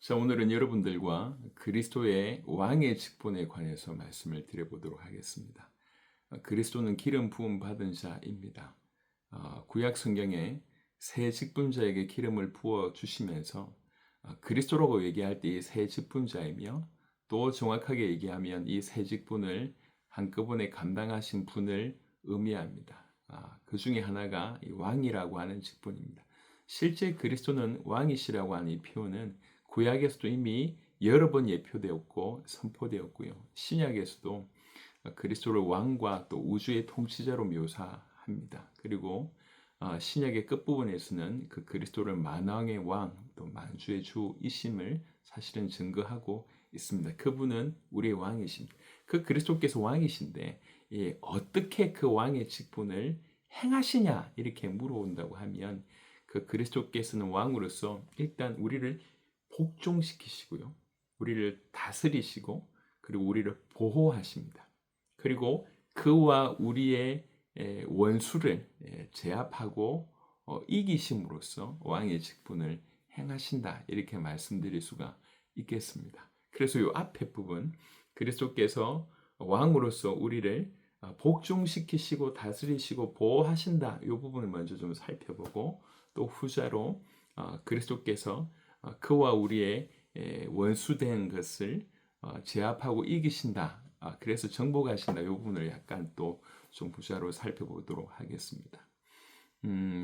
자, 오늘은 여러분들과 그리스도의 왕의 직분에 관해서 말씀을 드려보도록 하겠습니다. 그리스도는 기름 부음 받은 자입니다. 구약 성경에 새 직분자에게 기름을 부어 주시면서 그리스도라고 얘기할 때 이 새 직분자이며, 또 정확하게 얘기하면 이 새 직분을 한꺼번에 감당하신 분을 의미합니다. 그 중에 하나가 이 왕이라고 하는 직분입니다. 실제 그리스도는 왕이시라고 하는 이 표현은 구약에서도 이미 여러 번 예표되었고 선포되었고요. 신약에서도 그리스도를 왕과 또 우주의 통치자로 묘사합니다. 그리고 신약의 끝부분에서는 그 그리스도를 만왕의 왕, 또 만주의 주이심을 사실은 증거하고 있습니다. 그분은 우리의 왕이십니다. 그 그리스도께서 왕이신데 어떻게 그 왕의 직분을 행하시냐 이렇게 물어본다고 하면, 그 그리스도께서는 왕으로서 일단 우리를 복종시키시고요. 우리를 다스리시고, 그리고 우리를 보호하십니다. 그리고 그와 우리의 원수를 제압하고 이기심으로써 왕의 직분을 행하신다. 이렇게 말씀드릴 수가 있겠습니다. 그래서 이 앞에 부분, 그리스도께서 왕으로서 우리를 복종시키시고 다스리시고 보호하신다. 이 부분을 먼저 좀 살펴보고, 또 후자로 그리스도께서 그와 우리의 원수된 것을 제압하고 이기신다. 그래서 정복하신다. 이 부분을 약간 또 좀 부자로 살펴보도록 하겠습니다.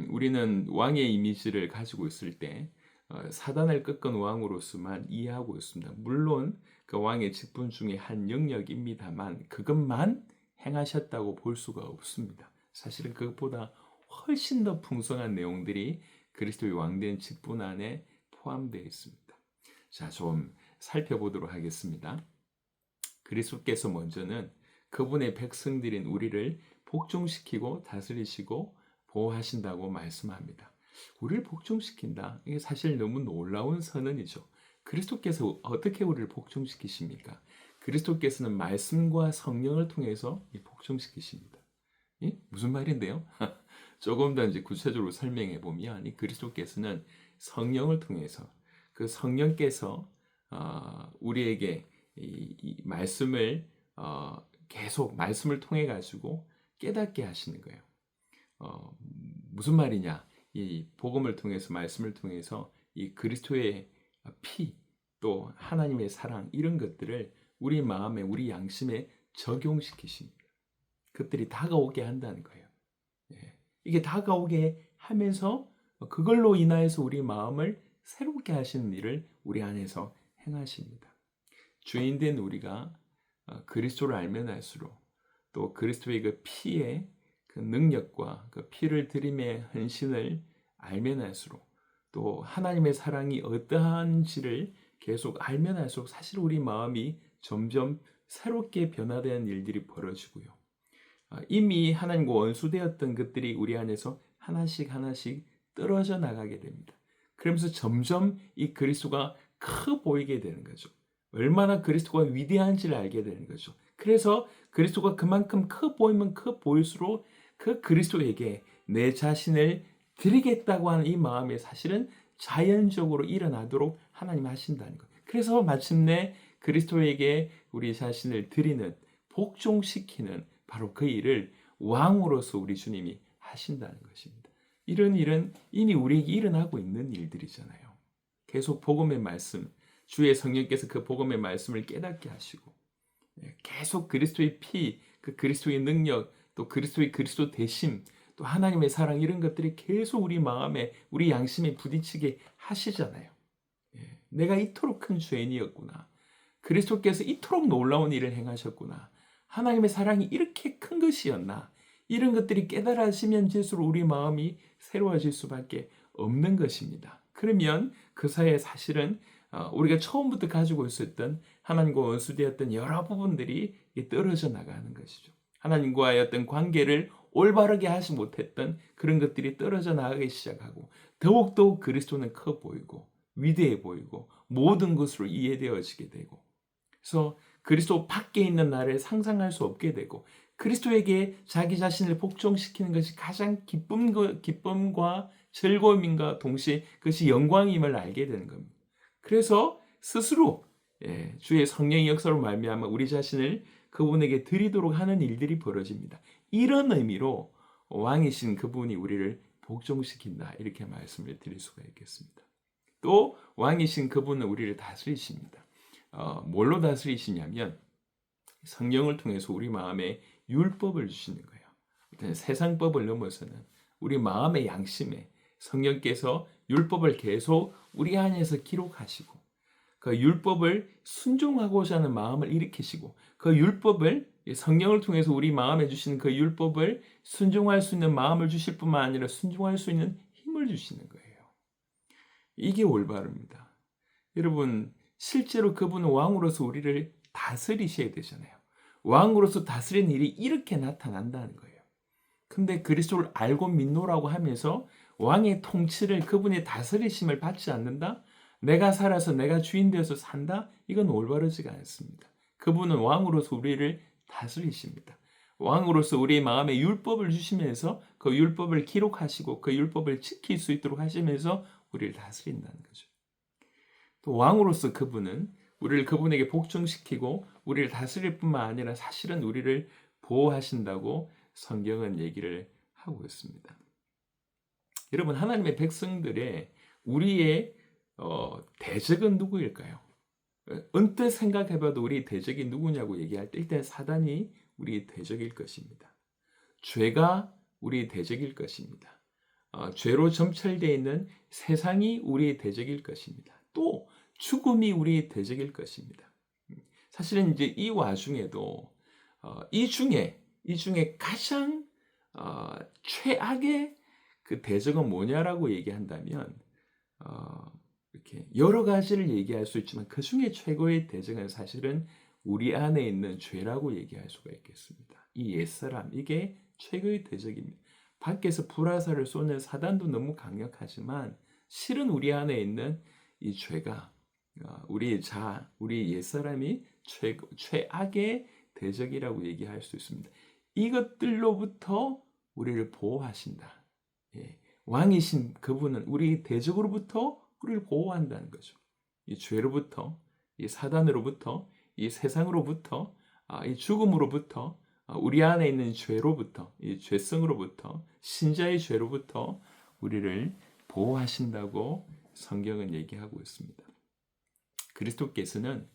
우리는 왕의 이미지를 가지고 있을 때 사단을 꺾은 왕으로서만 이해하고 있습니다. 물론 그 왕의 직분 중에 한 영역입니다만 그것만 행하셨다고 볼 수가 없습니다. 사실은 그것보다 훨씬 더 풍성한 내용들이 그리스도의 왕된 직분 안에 포함되어 있습니다. 자, 좀 살펴보도록 하겠습니다. 그리스도께서 먼저는 그분의 백성들인 우리를 복종시키고 다스리시고 보호하신다고 말씀합니다. 우리를 복종시킨다. 이게 사실 너무 놀라운 선언이죠. 그리스도께서 어떻게 우리를 복종시키십니까? 그리스도께서는 말씀과 성령을 통해서 복종시키십니다. 무슨 말인데요? 조금 더 이제 구체적으로 설명해 보면, 이 그리스도께서는 성령을 통해서, 그 성령께서 우리에게 이 말씀을 계속 말씀을 통해 가지고 깨닫게 하시는 거예요. 무슨 말이냐? 이 복음을 통해서, 말씀을 통해서 이 그리스도의 피, 또 하나님의 사랑, 이런 것들을 우리 마음에, 우리 양심에 적용시키십니다. 그것들이 다가오게 한다는 거예요. 이게 다가오게 하면서 그걸로 인하여서 우리 마음을 새롭게 하시는 일을 우리 안에서 행하십니다. 죄인된 우리가 그리스도를 알면 알수록, 또 그리스도의 그 피의 그 능력과 그 피를 드림의 헌신을 알면 알수록, 또 하나님의 사랑이 어떠한지를 계속 알면 알수록 사실 우리 마음이 점점 새롭게 변화되는 일들이 벌어지고요. 이미 하나님과 원수되었던 것들이 우리 안에서 하나씩 하나씩 떨어져 나가게 됩니다. 그러면서 점점 이 그리스도가 커 보이게 되는 거죠. 얼마나 그리스도가 위대한지를 알게 되는 거죠. 그래서 그리스도가 그만큼 커 보이면 커 보일수록 그 그리스도에게 내 자신을 드리겠다고 하는 이 마음이 사실은 자연적으로 일어나도록 하나님 하신다는 거예요. 그래서 마침내 그리스도에게 우리 자신을 드리는, 복종시키는 바로 그 일을 왕으로서 우리 주님이 하신다는 것입니다. 이런 일은 이미 우리에게 일어나고 있는 일들이잖아요. 계속 복음의 말씀, 주의 성령께서 그 복음의 말씀을 깨닫게 하시고, 계속 그리스도의 피, 그 그리스도의 능력, 또 그리스도의 그리스도 대심, 또 하나님의 사랑, 이런 것들이 계속 우리 마음에, 우리 양심에 부딪히게 하시잖아요. 내가 이토록 큰 죄인이었구나. 그리스도께서 이토록 놀라운 일을 행하셨구나. 하나님의 사랑이 이렇게 큰 것이었나. 이런 것들이 깨달아지면 질수록 우리 마음이 새로워질 수밖에 없는 것입니다. 그러면 그 사이에 사실은 우리가 처음부터 가지고 있었던 하나님과 원수되었던 여러 부분들이 떨어져 나가는 것이죠. 하나님과의 어떤 관계를 올바르게 하지 못했던 그런 것들이 떨어져 나가기 시작하고, 더욱더 그리스도는 커 보이고 위대해 보이고 모든 것으로 이해되어지게 되고, 그래서 그리스도 밖에 있는 나를 상상할 수 없게 되고, 그리스도에게 자기 자신을 복종시키는 것이 가장 기쁨과 즐거움인가 동시에 그것이 영광임을 알게 되는 겁니다. 그래서 스스로 주의 성령의 역사로 말미암아 우리 자신을 그분에게 드리도록 하는 일들이 벌어집니다. 이런 의미로 왕이신 그분이 우리를 복종시킨다 이렇게 말씀을 드릴 수가 있겠습니다. 또 왕이신 그분은 우리를 다스리십니다. 뭘로 다스리시냐면 성령을 통해서 우리 마음에 율법을 주시는 거예요. 세상법을 넘어서는 우리 마음의 양심에 성령께서 율법을 계속 우리 안에서 기록하시고 그 율법을 순종하고자 하는 마음을 일으키시고 그 율법을 성령을 통해서 우리 마음에 주시는 그 율법을 순종할 수 있는 마음을 주실 뿐만 아니라 순종할 수 있는 힘을 주시는 거예요. 이게 올바릅니다. 여러분 실제로 그분은 왕으로서 우리를 다스리셔야 되잖아요. 왕으로서 다스리는 일이 이렇게 나타난다는 거예요. 근데 그리스도를 알고 믿노라고 하면서 왕의 통치를 그분의 다스리심을 받지 않는다? 내가 살아서 내가 주인 되어서 산다? 이건 올바르지가 않습니다. 그분은 왕으로서 우리를 다스리십니다. 왕으로서 우리의 마음에 율법을 주시면서 그 율법을 기록하시고 그 율법을 지킬 수 있도록 하시면서 우리를 다스린다는 거죠. 또 왕으로서 그분은 우리를 그분에게 복종시키고 우리를 다스릴 뿐만 아니라 사실은 우리를 보호하신다고 성경은 얘기를 하고 있습니다. 여러분 하나님의 백성들의 우리의 대적은 누구일까요? 언뜻 생각해봐도 우리 대적이 누구냐고 얘기할 때 일단 사단이 우리 대적일 것입니다. 죄가 우리 대적일 것입니다. 죄로 점철되어 있는 세상이 우리의 대적일 것입니다. 또 죽음이 우리의 대적일 것입니다. 사실은 이제 이 와중에도 이 중에 가장 최악의 그 대적은 뭐냐라고 얘기한다면 이렇게 여러 가지를 얘기할 수 있지만 그 중에 최고의 대적은 사실은 우리 안에 있는 죄라고 얘기할 수가 있겠습니다. 이 옛사람 이게 최고의 대적입니다. 밖에서 불화살을 쏘는 사단도 너무 강력하지만 실은 우리 안에 있는 이 죄가 우리 옛사람이 최악의 대적이라고 얘기할 수 있습니다. 이것들로부터 우리를 보호하신다. 왕이신 그분은 우리 대적으로부터 우리를 보호한다는 거죠. 이 죄로부터, 이 사단으로부터, 이 세상으로부터, 이 죽음으로부터, 우리 안에 있는 죄로부터, 이 죄성으로부터, 신자의 죄로부터 우리를 보호하신다고 성경은 얘기하고 있습니다. 그리스도께서는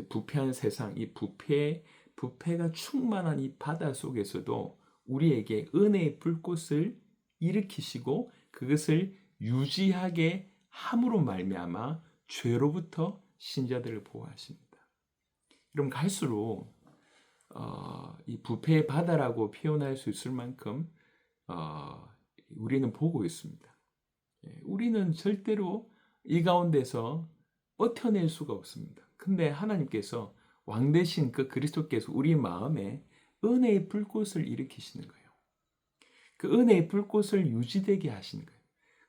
부패한 세상, 이 부패가 충만한 이 바다 속에서도 우리에게 은혜의 불꽃을 일으키시고 그것을 유지하게 함으로 말미암아 죄로부터 신자들을 보호하십니다. 그럼 갈수록 이 부패의 바다라고 표현할 수 있을 만큼 우리는 보고 있습니다. 우리는 절대로 이 가운데서 버텨낼 수가 없습니다. 근데 하나님께서 왕 되신 그 그리스도께서 우리 마음에 은혜의 불꽃을 일으키시는 거예요. 그 은혜의 불꽃을 유지되게 하시는 거예요.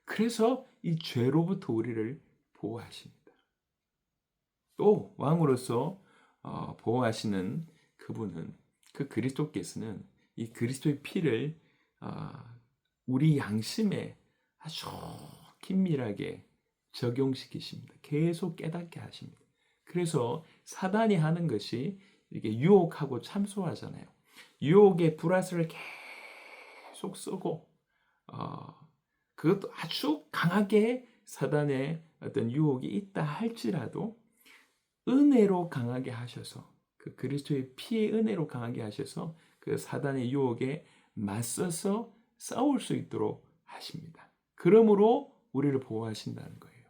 그래서 이 죄로부터 우리를 보호하십니다. 또 왕으로서 보호하시는 그분은 그 그리스도께서는 이 그리스도의 피를 우리 양심에 아주 긴밀하게 적용시키십니다. 계속 깨닫게 하십니다. 그래서 사단이 하는 것이 이렇게 유혹하고 참소하잖아요. 유혹의 불화살을 계속 쏘고 그것도 아주 강하게 사단의 어떤 유혹이 있다 할지라도 은혜로 강하게 하셔서 그 그리스도의 피의 은혜로 강하게 하셔서 그 사단의 유혹에 맞서서 싸울 수 있도록 하십니다. 그러므로 우리를 보호하신다는 거예요.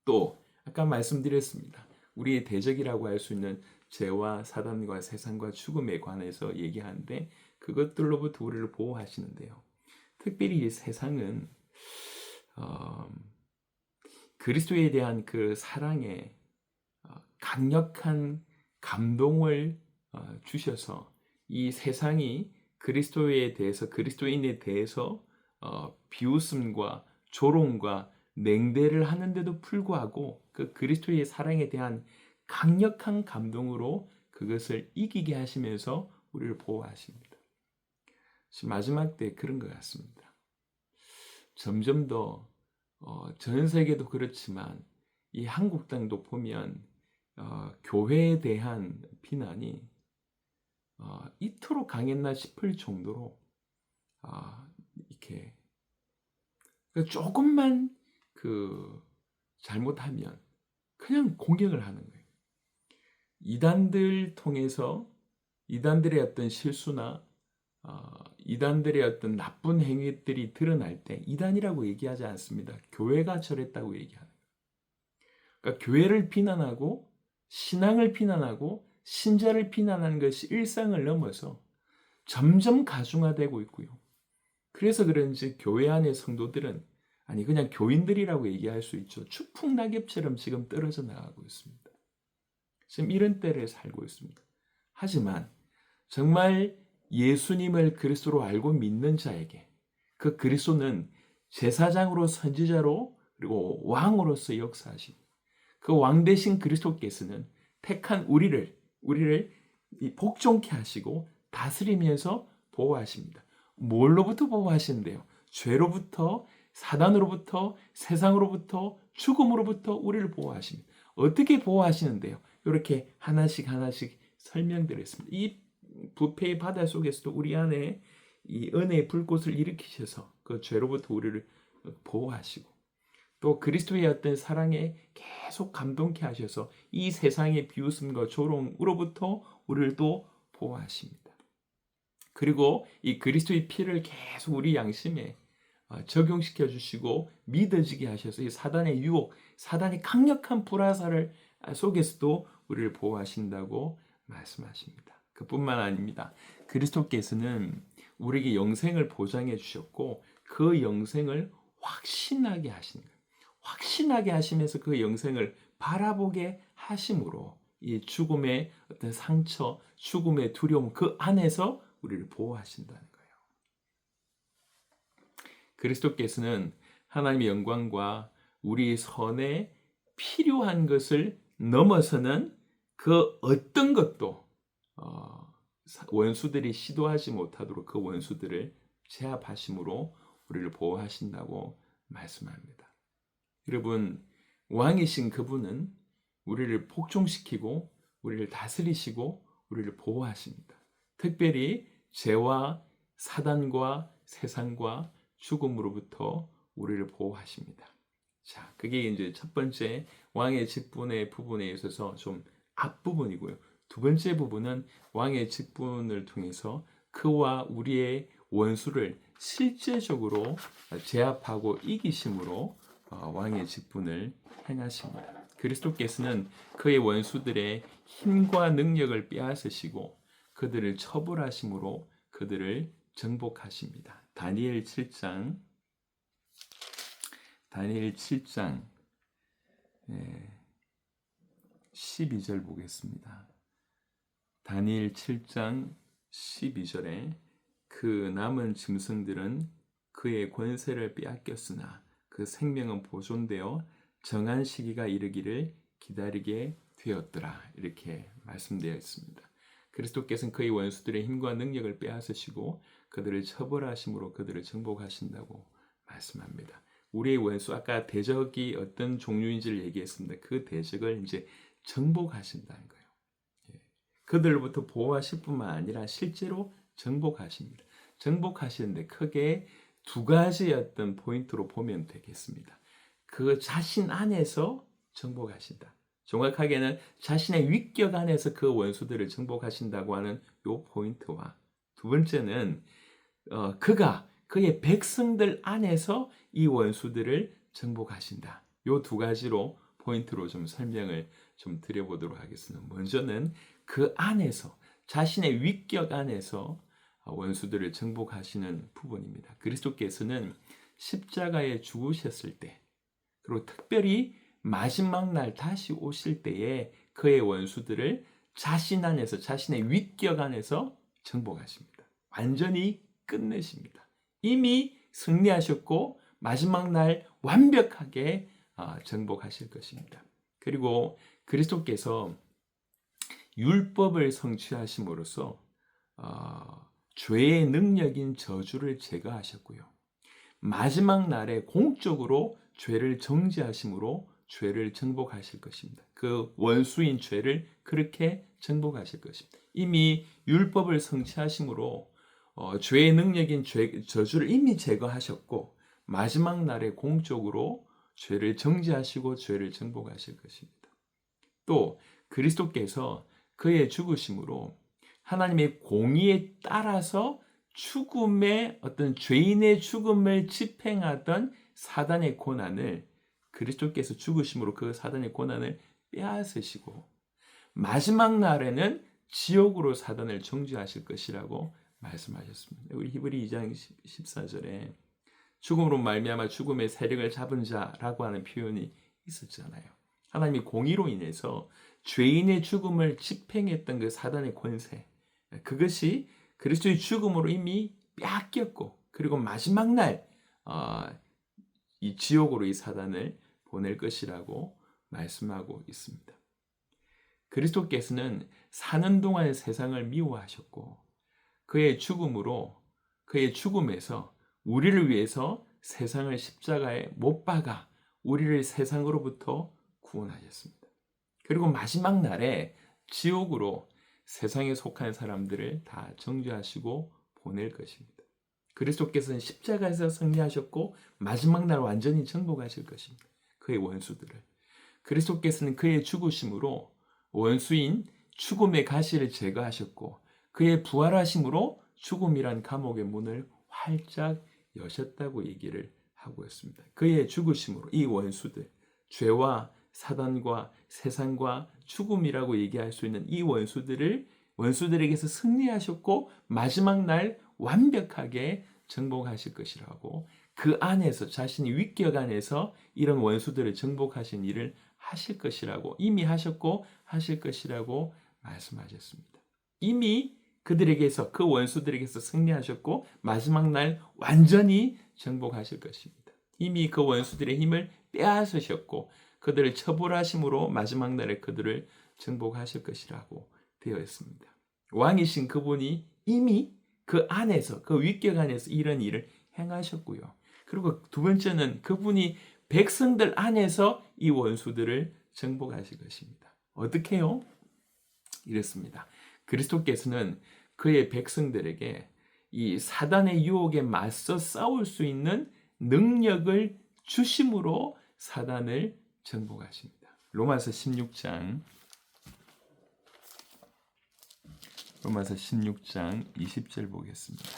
또 아까 말씀드렸습니다. 우리의 대적이라고 할 수 있는 죄와 사단과 세상과 죽음에 관해서 얘기하는데 그것들로부터 우리를 보호하시는데요. 특별히 이 세상은 그리스도에 대한 그 사랑에 강력한 감동을 주셔서 이 세상이 그리스도에 대해서 그리스도인에 대해서 비웃음과 조롱과 냉대를 하는데도 불구하고 그 그리스도의 사랑에 대한 강력한 감동으로 그것을 이기게 하시면서 우리를 보호하십니다. 마지막 때 그런 것 같습니다. 점점 더 전 세계도 그렇지만 이 한국 땅도 보면 교회에 대한 비난이 이토록 강했나 싶을 정도로 이렇게 조금만 잘못하면 그냥 공격을 하는 거예요. 이단들 통해서 이단들의 어떤 실수나 이단들의 어떤 나쁜 행위들이 드러날 때 이단이라고 얘기하지 않습니다. 교회가 저랬다고 얘기하는 거예요. 그러니까 교회를 비난하고 신앙을 비난하고 신자를 비난하는 것이 일상을 넘어서 점점 가중화되고 있고요. 그래서 그런지 교회 안의 성도들은 그냥 교인들이라고 얘기할 수 있죠. 추풍낙엽처럼 지금 떨어져 나가고 있습니다. 지금 이런 때를 살고 있습니다. 하지만 정말 예수님을 그리스도로 알고 믿는 자에게 그 그리스도는 제사장으로 선지자로 그리고 왕으로서 역사하신 그 왕 대신 그리스도께서는 택한 우리를 복종케 하시고 다스리면서 보호하십니다. 뭘로부터 보호하시는데요? 죄로부터, 사단으로부터, 세상으로부터, 죽음으로부터 우리를 보호하십니다. 어떻게 보호하시는데요? 이렇게 하나씩 설명드렸습니다. 이 부패의 바다 속에서도 우리 안에 이 은혜의 불꽃을 일으키셔서 그 죄로부터 우리를 보호하시고 또 그리스도의 어떤 사랑에 계속 감동케 하셔서 이 세상의 비웃음과 조롱으로부터 우리를 또 보호하십니다. 그리고 이 그리스도의 피를 계속 우리 양심에 적용시켜 주시고 믿어지게 하셔서 이 사단의 유혹, 사단의 강력한 불화살을 속에서도 우리를 보호하신다고 말씀하십니다. 그뿐만 아닙니다. 그리스도께서는 우리에게 영생을 보장해 주셨고 그 영생을 확신하게 하신 거예요. 확신하게 하시면서 그 영생을 바라보게 하심으로 이 죽음의 어떤 상처, 죽음의 두려움 그 안에서 우리를 보호하신다는 거예요. 그리스도께서는 하나님의 영광과 우리 선에 필요한 것을 넘어서는 그 어떤 것도 원수들이 시도하지 못하도록 그 원수들을 제압하심으로 우리를 보호하신다고 말씀합니다. 여러분, 왕이신 그분은 우리를 복종시키고 우리를 다스리시고 우리를 보호하십니다. 특별히 죄와 사단과 세상과 죽음으로부터 우리를 보호하십니다. 자, 그게 이제 첫 번째 왕의 직분의 부분에 있어서 좀 앞부분이고요. 두 번째 부분은 왕의 직분을 통해서 그와 우리의 원수를 실제적으로 제압하고 이기심으로 왕의 직분을 행하십니다. 그리스도께서는 그의 원수들의 힘과 능력을 빼앗으시고 그들을 처벌하심으로 그들을 정복하십니다. 다니엘 7장 12절 보겠습니다. 다니엘 7장 12절에 그 남은 짐승들은 그의 권세를 빼앗겼으나 그 생명은 보존되어 정한 시기가 이르기를 기다리게 되었더라. 이렇게 말씀되어 있습니다. 그리스도께서는 그의 원수들의 힘과 능력을 빼앗으시고 그들을 처벌하심으로 그들을 정복하신다고 말씀합니다. 우리의 원수, 아까 대적이 어떤 종류인지를 얘기했습니다. 그 대적을 이제 정복하신다는 거예요. 그들로부터 보호하실 뿐만 아니라 실제로 정복하십니다. 정복하시는데 크게 두 가지 어떤 포인트로 보면 되겠습니다. 그 자신 안에서 정복하신다. 정확하게는 자신의 위격 안에서 그 원수들을 정복하신다고 하는 요 포인트와 두 번째는 그가 그의 백성들 안에서 이 원수들을 정복하신다. 요 두 가지로 포인트로 좀 설명을 좀 드려보도록 하겠습니다. 먼저는 그 안에서 자신의 위격 안에서 원수들을 정복하시는 부분입니다. 그리스도께서는 십자가에 죽으셨을 때 그리고 특별히 마지막 날 다시 오실 때에 그의 원수들을 자신 안에서 자신의 위격 안에서 정복하십니다. 완전히 끝내십니다. 이미 승리하셨고 마지막 날 완벽하게 정복하실 것입니다. 그리고 그리스도께서 율법을 성취하심으로써 죄의 능력인 저주를 제거하셨고요. 마지막 날에 공적으로 죄를 정죄하심으로 죄를 정복하실 것입니다. 그 원수인 죄를 그렇게 정복하실 것입니다. 이미 율법을 성취하심으로 죄의 능력인 저주를 이미 제거하셨고 마지막 날에 공적으로 죄를 정죄하시고 죄를 정복하실 것입니다. 또 그리스도께서 그의 죽으심으로 하나님의 공의에 따라서 죽음의 어떤 죄인의 죽음을 집행하던 사단의 고난을 그리스도께서 죽으심으로 그 사단의 고난을 빼앗으시고 마지막 날에는 지옥으로 사단을 정죄하실 것이라고 말씀하셨습니다. 우리 히브리 2장 14절에 죽음으로 말미암아 죽음의 세력을 잡은 자라고 하는 표현이 있었잖아요. 하나님이 공의로 인해서 죄인의 죽음을 집행했던 그 사단의 권세, 그것이 그리스도의 죽음으로 이미 뺏겼고 그리고 마지막 날 이 지옥으로 이 사단을 보낼 것이라고 말씀하고 있습니다. 그리스도께서는 사는 동안 세상을 미워하셨고 그의 죽음에서 우리를 위해서 세상을 십자가에 못 박아 우리를 세상으로부터 구원하셨습니다. 그리고 마지막 날에 지옥으로 세상에 속한 사람들을 다 정죄하시고 보낼 것입니다. 그리스도께서는 십자가에서 승리하셨고 마지막 날 완전히 정복하실 것입니다. 그의 원수들을. 그리스도께서는 그의 죽으심으로 원수인 죽음의 가시를 제거하셨고 그의 부활하심으로 죽음이란 감옥의 문을 활짝 여셨다고 얘기를 하고 있습니다. 그의 죽으심으로 이 원수들, 죄와 사단과 세상과 죽음이라고 얘기할 수 있는 이 원수들에게서 승리하셨고 마지막 날 완벽하게 정복하실 것이라고 그 안에서 자신이 윗격 안에서 이런 원수들을 정복하신 일을 하실 것이라고 이미 하셨고 하실 것이라고 말씀하셨습니다. 이미 그들에게서 그 원수들에게서 승리하셨고 마지막 날 완전히 정복하실 것입니다. 이미 그 원수들의 힘을 빼앗으셨고 그들을 처벌하심으로 마지막 날에 그들을 정복하실 것이라고 되어 있습니다. 왕이신 그분이 이미 그 안에서 그 윗격 안에서 이런 일을 행하셨고요. 그리고 두 번째는 그분이 백성들 안에서 이 원수들을 정복하실 것입니다. 어떻게요? 이렇습니다. 그리스도께서는 그의 백성들에게 이 사단의 유혹에 맞서 싸울 수 있는 능력을 주심으로 사단을 정복하십니다. 로마서 16장 20절 보겠습니다.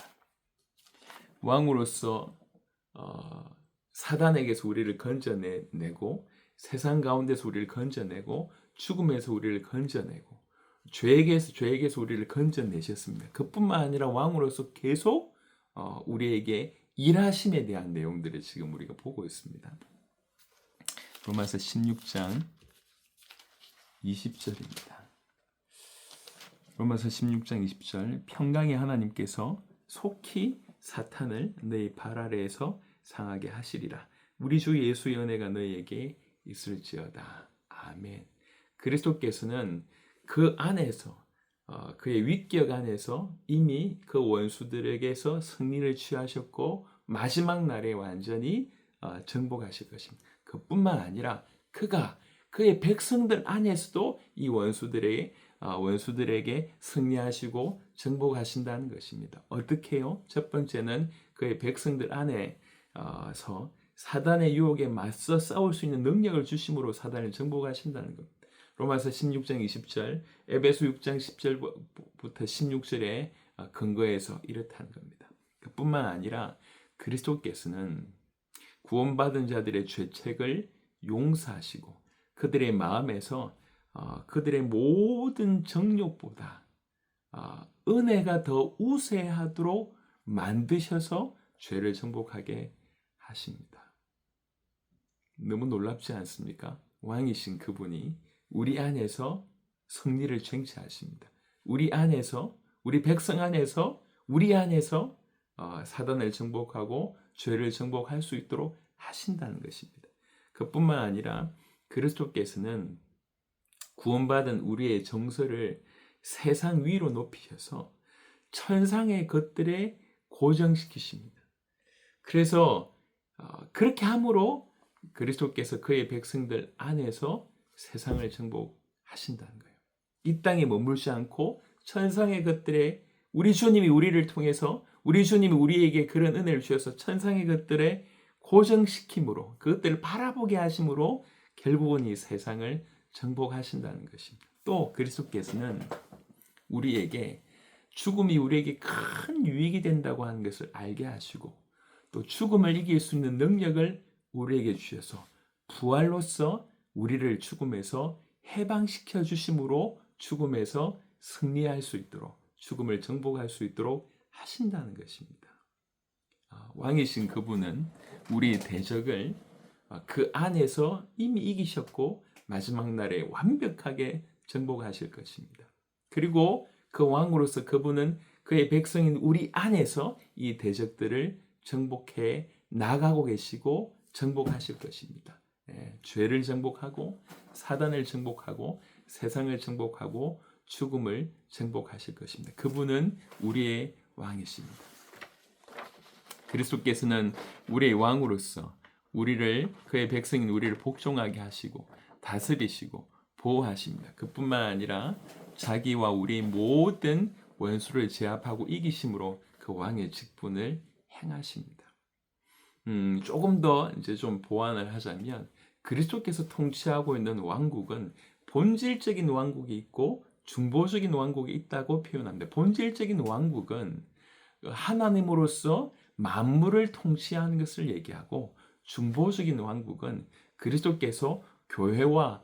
왕으로서 사단에게서 우리를 건져내고 세상 가운데서 우리를 건져내고 죽음에서 우리를 건져내고 죄에게서 우리를 건져내셨습니다. 그뿐만 아니라 왕으로서 계속 우리에게 일하심에 대한 내용들을 지금 우리가 보고 있습니다. 로마서 16장 20절입니다. 로마서 16장 20절 평강의 하나님께서 속히 사탄을 너희 발 아래에서 상하게 하시리라. 우리 주 예수의 은혜가 너희에게 있을지어다. 아멘. 그리스도께서는 그 안에서 그의 윗격 안에서 이미 그 원수들에게서 승리를 취하셨고 마지막 날에 완전히 정복하실 것입니다. 그뿐만 아니라 그의 백성들 안에서도 이 원수들에게 승리하시고 정복하신다는 것입니다. 어떻게요? 첫 번째는 그의 백성들 안에서 사단의 유혹에 맞서 싸울 수 있는 능력을 주심으로 사단을 정복하신다는 겁니다. 로마서 16장 20절, 에베소 6장 10절부터 16절에 근거해서 이렇다는 겁니다. 그뿐만 아니라 그리스도께서는 구원받은 자들의 죄책을 용서하시고 그들의 마음에서 그들의 모든 정욕보다 은혜가 더 우세하도록 만드셔서 죄를 정복하게 하십니다. 너무 놀랍지 않습니까? 왕이신 그분이 우리 안에서 승리를 쟁취하십니다. 우리 백성 안에서 우리 안에서 사단을 정복하고 죄를 정복할 수 있도록 하신다는 것입니다. 그뿐만 아니라 그리스도께서는 구원받은 우리의 정서를 세상 위로 높이셔서 천상의 것들에 고정시키십니다. 그래서 그렇게 함으로 그리스도께서 그의 백성들 안에서 세상을 정복하신다는 거예요. 이 땅에 머물지 않고 천상의 것들에 우리 주님이 우리를 통해서 우리 주님이 우리에게 그런 은혜를 주셔서 천상의 것들에 고정시킴으로 그것들을 바라보게 하심으로 결국은 이 세상을 정복하신다는 것입니다. 또 그리스도께서는 우리에게 죽음이 우리에게 큰 유익이 된다고 하는 것을 알게 하시고 또 죽음을 이길 수 있는 능력을 우리에게 주셔서 부활로서 우리를 죽음에서 해방시켜 주심으로 죽음에서 승리할 수 있도록 죽음을 정복할 수 있도록 하신다는 것입니다. 왕이신 그분은 우리의 대적을 그 안에서 이미 이기셨고 마지막 날에 완벽하게 정복하실 것입니다. 그리고 그 왕으로서 그분은 그의 백성인 우리 안에서 이 대적들을 정복해 나가고 계시고 정복하실 것입니다. 죄를 정복하고 사단을 정복하고 세상을 정복하고 죽음을 정복하실 것입니다. 그분은 우리의 왕이십니다. 그리스도께서는 우리의 왕으로서 우리를 그의 백성인 우리를 복종하게 하시고 다스리시고 보호하십니다. 그뿐만 아니라 자기와 우리의 모든 원수를 제압하고 이기심으로 그 왕의 직분을 행하십니다. 조금 더 이제 좀 보완을 하자면 그리스도께서 통치하고 있는 왕국은 본질적인 왕국이 있고 중보적인 왕국이 있다고 표현합니다. 본질적인 왕국은 하나님으로서 만물을 통치하는 것을 얘기하고 중보적인 왕국은 그리스도께서 교회와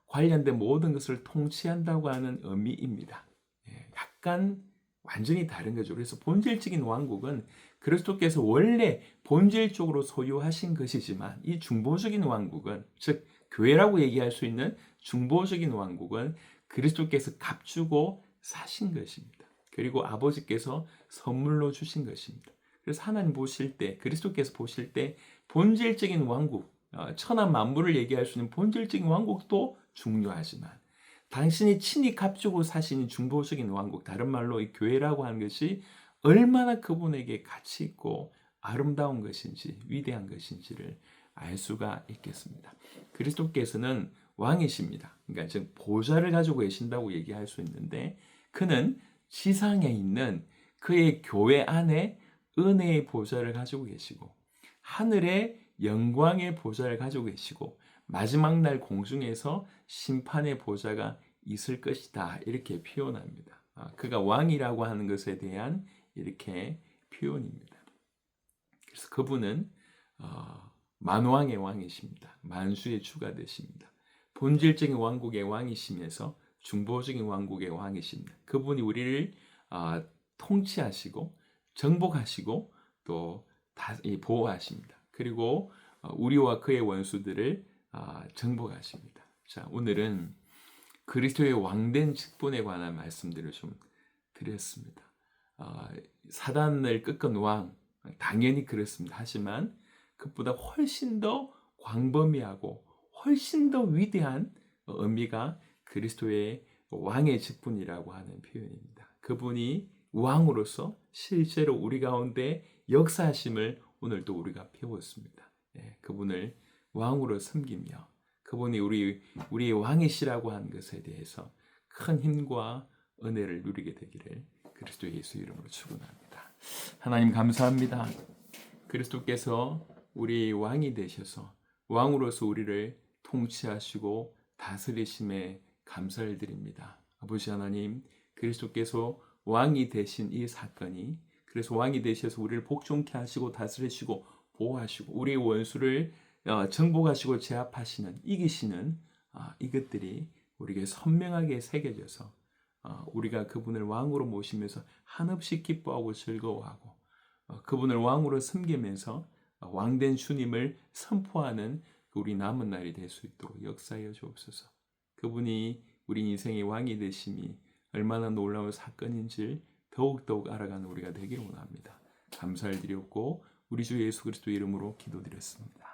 관련된 모든 것을 통치한다고 하는 의미입니다. 약간 완전히 다른 거죠. 그래서 본질적인 왕국은 그리스도께서 원래 본질적으로 소유하신 것이지만 이 중보적인 왕국은 즉 교회라고 얘기할 수 있는 중보적인 왕국은 그리스도께서 값주고 사신 것입니다. 그리고 아버지께서 선물로 주신 것입니다. 그래서 하나님 보실 때 그리스도께서 보실 때 본질적인 왕국 천하 만물을 얘기할 수 있는 본질적인 왕국도 중요하지만 당신이 친히 값주고 사신 중보적인 왕국 다른 말로 이 교회라고 하는 것이 얼마나 그분에게 가치 있고 아름다운 것인지 위대한 것인지를 알 수가 있겠습니다. 그리스도께서는 왕이십니다. 그러니까 즉 보좌를 가지고 계신다고 얘기할 수 있는데 그는 지상에 있는 그의 교회 안에 은혜의 보좌를 가지고 계시고 하늘의 영광의 보좌를 가지고 계시고 마지막 날 공중에서 심판의 보좌가 있을 것이다 이렇게 표현합니다. 그가 왕이라고 하는 것에 대한 이렇게 표현입니다. 그래서 그분은 만왕의 왕이십니다. 만수의 주가 되십니다. 본질적인 왕국의 왕이시면서 중보적인 왕국의 왕이십니다. 그분이 우리를 통치하시고 정복하시고 또 보호하십니다. 그리고 우리와 그의 원수들을 정복하십니다. 자, 오늘은 그리스도의 왕된 직분에 관한 말씀들을 좀 드렸습니다. 사단을 꺾은 왕 당연히 그렇습니다. 하지만 그보다 훨씬 더 광범위하고 훨씬 더 위대한 의미가 그리스도의 왕의 직분이라고 하는 표현입니다. 그분이 왕으로서 실제로 우리 가운데 역사하심을 오늘도 우리가 배웠습니다. 그분을 왕으로 섬기며 그분이 우리의 왕이시라고 하는 것에 대해서 큰 힘과 은혜를 누리게 되기를 그리스도 예수 이름으로 축원합니다. 하나님 감사합니다. 그리스도께서 우리 왕이 되셔서 왕으로서 우리를 통치하시고 다스리심에 감사를 드립니다. 아버지 하나님, 그리스도께서 왕이 되신 이 사건이 그래서 왕이 되셔서 우리를 복종케 하시고 다스리시고 보호하시고 우리의 원수를 정복하시고 제압하시는 이기시는 이것들이 우리에게 선명하게 새겨져서 우리가 그분을 왕으로 모시면서 한없이 기뻐하고 즐거워하고 그분을 왕으로 섬기면서 왕된 주님을 선포하는 우리 남은 날이 될 수 있도록 역사하여 주옵소서. 그분이 우리 인생의 왕이 되심이 얼마나 놀라운 사건인지 더욱더욱 알아가는 우리가 되기를 원합니다. 감사를 드렸고 우리 주 예수 그리스도 이름으로 기도드렸습니다.